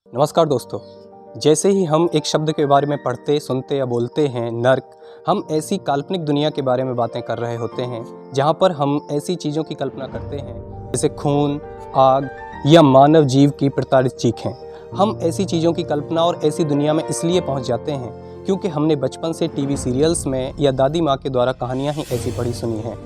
नमस्कार दोस्तों। जैसे ही हम एक शब्द के बारे में पढ़ते, सुनते या बोलते हैं नर्क, हम ऐसी काल्पनिक दुनिया के बारे में बातें कर रहे होते हैं जहां पर हम ऐसी चीज़ों की कल्पना करते हैं जैसे खून, आग या मानव जीव की प्रताड़ित चीखें। हम ऐसी चीज़ों की कल्पना और ऐसी दुनिया में इसलिए पहुंच जाते हैं क्योंकि हमने बचपन से टीवी सीरियल्स में या दादी माँ के द्वारा कहानियाँ ही ऐसी पढ़ी सुनी हैं।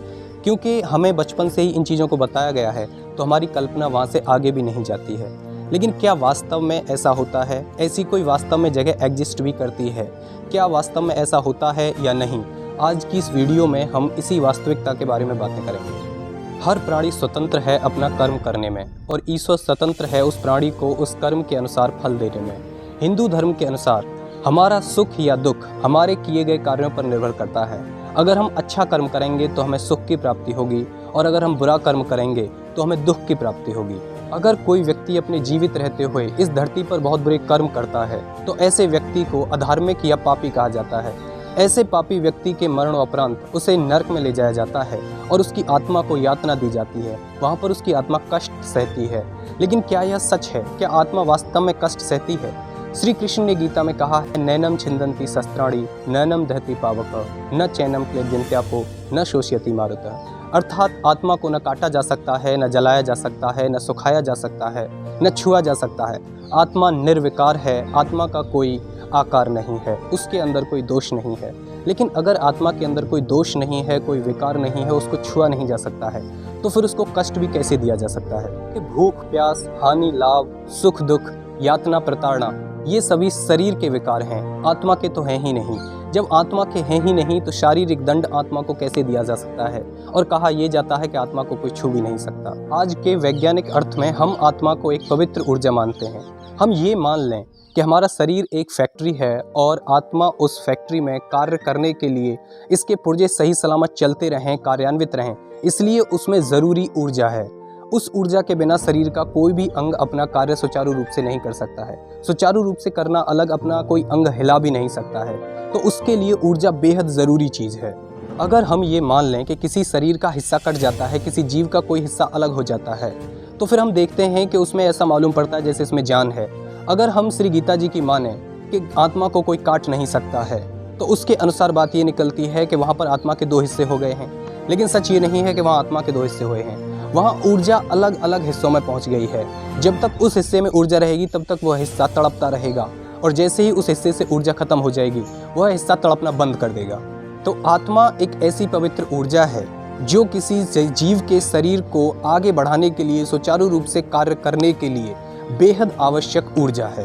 क्योंकि हमें बचपन से ही इन चीज़ों को बताया गया है तो हमारी कल्पना वहाँ से आगे भी नहीं जाती है। लेकिन क्या वास्तव में ऐसा होता है? ऐसी कोई वास्तव में जगह एग्जिस्ट भी करती है? क्या वास्तव में ऐसा होता है या नहीं? आज की इस वीडियो में हम इसी वास्तविकता के बारे में बातें करेंगे। हर प्राणी स्वतंत्र है अपना कर्म करने में और ईश्वर स्वतंत्र है उस प्राणी को उस कर्म के अनुसार फल देने में। हिंदू धर्म के अनुसार हमारा सुख या दुख हमारे किए गए कार्यों पर निर्भर करता है। अगर हम अच्छा कर्म करेंगे तो हमें सुख की प्राप्ति होगी और अगर हम बुरा कर्म करेंगे तो हमें दुख की प्राप्ति होगी। अगर कोई व्यक्ति अपने जीवित रहते हुए इस धरती पर बहुत बुरे कर्म करता है तो ऐसे व्यक्ति को अधार्मिक या पापी कहा जाता है। ऐसे पापी व्यक्ति के मरण उपरांत उसे नरक में ले जाया जाता है और उसकी आत्मा को यातना दी जाती है। वहाँ पर उसकी आत्मा कष्ट सहती है। लेकिन क्या यह सच है? क्या आत्मा वास्तव में कष्ट सहती है? श्री कृष्ण ने गीता में कहा है, नैनम छिंदन्ति शस्त्राणि नैनम दहति पावक न चैनम क्लेद्यन्त्यापो न शोष्यति मारुतः। अर्थात आत्मा को न काटा जा सकता है, न जलाया जा सकता है, न सुखाया जा सकता है, न छुआ जा सकता है। आत्मा निर्विकार है, आत्मा का कोई आकार नहीं है, उसके अंदर कोई दोष नहीं है। लेकिन अगर आत्मा के अंदर कोई दोष नहीं है, कोई विकार नहीं है, उसको छुआ नहीं जा सकता है, तो फिर उसको कष्ट भी कैसे दिया जा सकता है? कि भूख प्यास, हानि लाभ, सुख दुख, यातना प्रताड़ना, ये सभी शरीर के विकार हैं, आत्मा के तो हैं ही नहीं। जब आत्मा के हैं ही नहीं तो शारीरिक दंड आत्मा को कैसे दिया जा सकता है? और कहा यह जाता है कि आत्मा को कोई छू भी नहीं सकता। आज के वैज्ञानिक अर्थ में हम आत्मा को एक पवित्र ऊर्जा मानते हैं। हम ये मान लें कि हमारा शरीर एक फैक्ट्री है और आत्मा उस फैक्ट्री में कार्य करने के लिए इसके पुर्जे सही सलामत चलते रहें, कार्यान्वित रहें, इसलिए उसमें ज़रूरी ऊर्जा है। उस ऊर्जा के बिना शरीर का कोई भी अंग अपना कार्य सुचारू रूप से नहीं कर सकता है। सुचारू रूप से करना अलग, अपना कोई अंग हिला भी नहीं सकता है, तो उसके लिए ऊर्जा बेहद ज़रूरी चीज़ है। अगर हम ये मान लें कि किसी शरीर का हिस्सा कट जाता है, किसी जीव का कोई हिस्सा अलग हो जाता है, तो फिर हम देखते हैं कि उसमें ऐसा मालूम पड़ता है जैसे इसमें जान है। अगर हम श्री गीता जी की माने कि आत्मा को कोई काट नहीं सकता है, तो उसके अनुसार बात ये निकलती है कि वहाँ पर आत्मा के दो हिस्से हो गए हैं। लेकिन सच ये नहीं है कि वहाँ आत्मा के दो हिस्से हुए हैं। वहाँ ऊर्जा अलग अलग हिस्सों में पहुँच गई है। जब तक उस हिस्से में ऊर्जा रहेगी तब तक वह हिस्सा तड़पता रहेगा और जैसे ही उस हिस्से से ऊर्जा खत्म हो जाएगी वह हिस्सा तड़पना बंद कर देगा। तो आत्मा एक ऐसी पवित्र ऊर्जा है जो किसी जीव के शरीर को आगे बढ़ाने के लिए, सुचारू रूप से कार्य करने के लिए बेहद आवश्यक ऊर्जा है।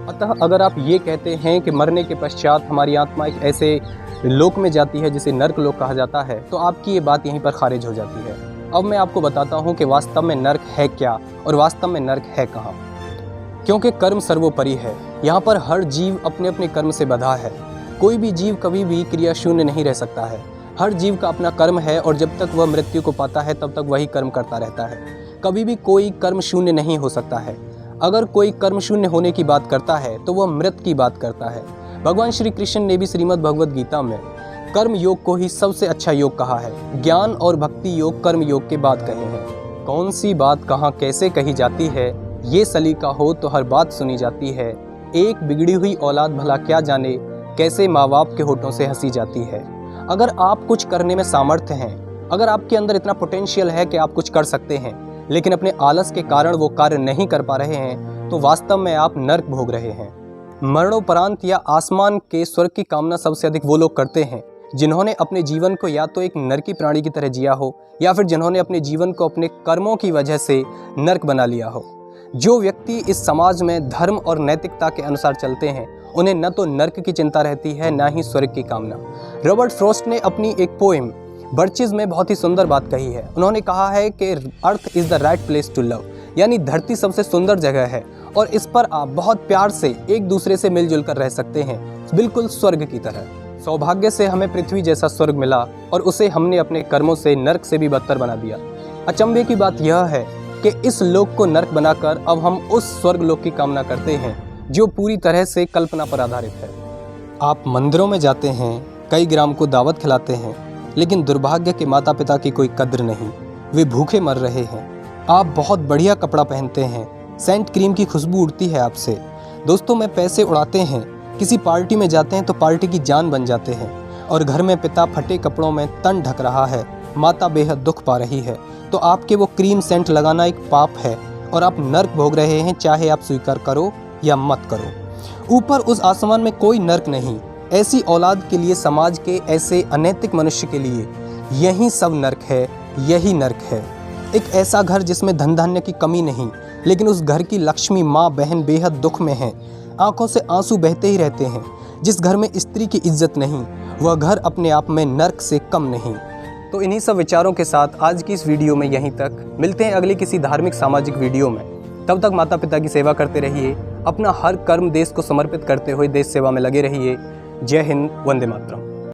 अतः अगर आप ये कहते हैं कि मरने के पश्चात हमारी आत्मा एक ऐसे लोक में जाती है जिसे नर्क लोक कहा जाता है, तो आपकी ये बात यहीं पर खारिज हो जाती है। अब मैं आपको बताता हूँ कि वास्तव में नर्क है क्या और वास्तव में नर्क है कहाँ। क्योंकि कर्म सर्वोपरि है। यहाँ पर हर जीव अपने अपने कर्म से बंधा है। कोई भी जीव कभी भी क्रिया शून्य नहीं रह सकता है। हर जीव का अपना कर्म है और जब तक वह मृत्यु को पाता है तब तक वही कर्म करता रहता है। कभी भी कोई कर्म शून्य नहीं हो सकता है। अगर कोई कर्म शून्य होने की बात करता है तो वह मृत की बात करता है। भगवान श्री कृष्ण ने भी श्रीमद् भगवद गीता में कर्म योग को ही सबसे अच्छा योग कहा है। ज्ञान और भक्ति योग कर्म योग के बाद कहे हैं। कौन सी बात कहाँ कैसे कही जाती है, ये सलीका हो तो हर बात सुनी जाती है। एक बिगड़ी हुई औलाद भला क्या जाने, कैसे माँ बाप के होठों से हंसी जाती है। अगर आप कुछ करने में सामर्थ्य हैं, अगर आपके अंदर इतना पोटेंशियल है कि आप कुछ कर सकते हैं, लेकिन अपने आलस के कारण वो कार्य नहीं कर पा रहे हैं, तो वास्तव में आप नर्क भोग रहे हैं। मरणोपरांत या आसमान के स्वर्ग की कामना सबसे अधिक वो लोग करते हैं जिन्होंने अपने जीवन को या तो एक नरकी प्राणी की तरह जिया हो या फिर जिन्होंने अपने जीवन को अपने कर्मों की वजह से नर्क बना लिया हो। जो व्यक्ति इस समाज में धर्म और नैतिकता के अनुसार चलते हैं उन्हें न तो नर्क की चिंता रहती है न ही स्वर्ग की कामना। रॉबर्ट फ्रॉस्ट ने अपनी एक पोएम बर्चेज में बहुत ही सुंदर बात कही है। उन्होंने कहा है कि earth is the right place to love, यानी धरती सबसे सुंदर जगह है और इस पर आप बहुत प्यार से एक दूसरे से मिलजुल कर रह सकते हैं, बिल्कुल स्वर्ग की तरह। सौभाग्य से हमें पृथ्वी जैसा स्वर्ग मिला और उसे हमने अपने कर्मों से नर्क से भी बदतर बना दिया। अचंभे की बात यह है कि इस लोक को नर्क बनाकर अब हम उस स्वर्ग लोक की कामना करते हैं जो पूरी तरह से कल्पना पर आधारित है। आप मंदिरों में जाते हैं, कई ग्राम को दावत खिलाते हैं, लेकिन दुर्भाग्य के माता पिता की कोई कद्र नहीं, वे भूखे मर रहे हैं। आप बहुत बढ़िया कपड़ा पहनते हैं, सेंट क्रीम की खुशबू उड़ती है आपसे, दोस्तों में पैसे उड़ाते हैं, किसी पार्टी में जाते हैं तो पार्टी की जान बन जाते हैं, और घर में पिता फटे कपड़ों में तन ढक रहा है, माता बेहद दुख पा रही है, तो आपके वो क्रीम सेंट लगाना एक पाप है और आप नर्क भोग रहे हैं, चाहे आप स्वीकार करो या मत करो। ऊपर उस आसमान में कोई नर्क नहीं। ऐसी औलाद के लिए, समाज के ऐसे अनैतिक मनुष्य के लिए यही सब नर्क है, यही नर्क है। एक ऐसा घर जिसमें धन धान्य की कमी नहीं, लेकिन उस घर की लक्ष्मी माँ बहन बेहद दुख में है, आंखों से आंसू बहते ही रहते हैं। जिस घर में स्त्री की इज्जत नहीं, वह घर अपने आप में नर्क से कम नहीं। तो इन्हीं सब विचारों के साथ आज की इस वीडियो में यहीं तक। मिलते हैं अगली किसी धार्मिक सामाजिक वीडियो में। तब तक माता पिता की सेवा करते रहिए, अपना हर कर्म देश को समर्पित करते हुए देश सेवा में लगे रहिए। जय हिंद, वंदे मातरम।